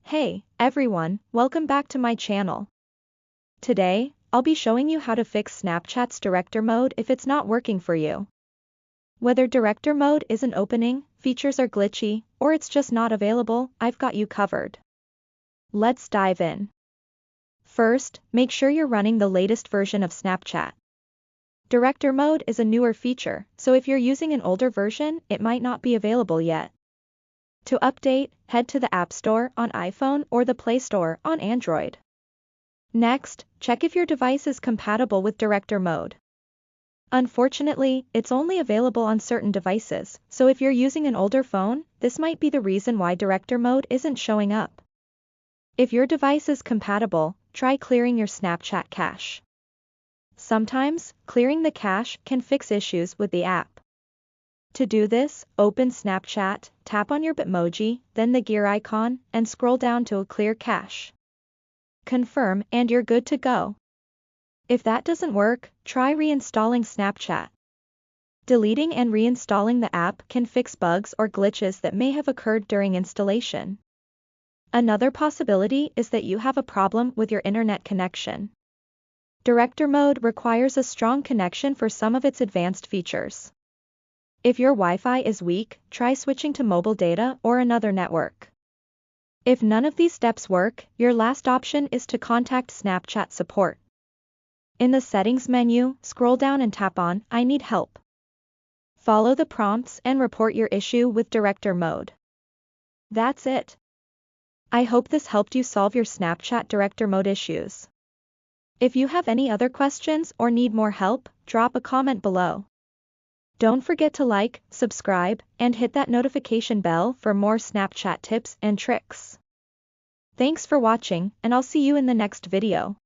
Hey, everyone, welcome back to my channel. Today, I'll be showing you how to fix Snapchat's director mode if it's not working for you. Whether director mode isn't opening, features are glitchy, or it's just not available, I've got you covered. Let's dive in. First, make sure you're running the latest version of Snapchat. Director mode is a newer feature, so if you're using an older version, it might not be available yet. To update, head to the App Store on iPhone or the Play Store on Android. Next, check if your device is compatible with director mode. Unfortunately, it's only available on certain devices, so if you're using an older phone, this might be the reason why director mode isn't showing up. If your device is compatible, try clearing your Snapchat cache. Sometimes, clearing the cache can fix issues with the app. To do this, open Snapchat, tap on your Bitmoji, then the gear icon, and scroll down to a clear cache. Confirm and you're good to go. If that doesn't work, try reinstalling Snapchat. Deleting and reinstalling the app can fix bugs or glitches that may have occurred during installation. Another possibility is that you have a problem with your internet connection. Director mode requires a strong connection for some of its advanced features. If your Wi-Fi is weak, try switching to mobile data or another network. If none of these steps work, your last option is to contact Snapchat support. In the settings menu, scroll down and tap on I need help. Follow the prompts and report your issue with director mode. That's it. I hope this helped you solve your Snapchat director mode issues. If you have any other questions or need more help, drop a comment below. Don't forget to like, subscribe, and hit that notification bell for more Snapchat tips and tricks. Thanks for watching, and I'll see you in the next video.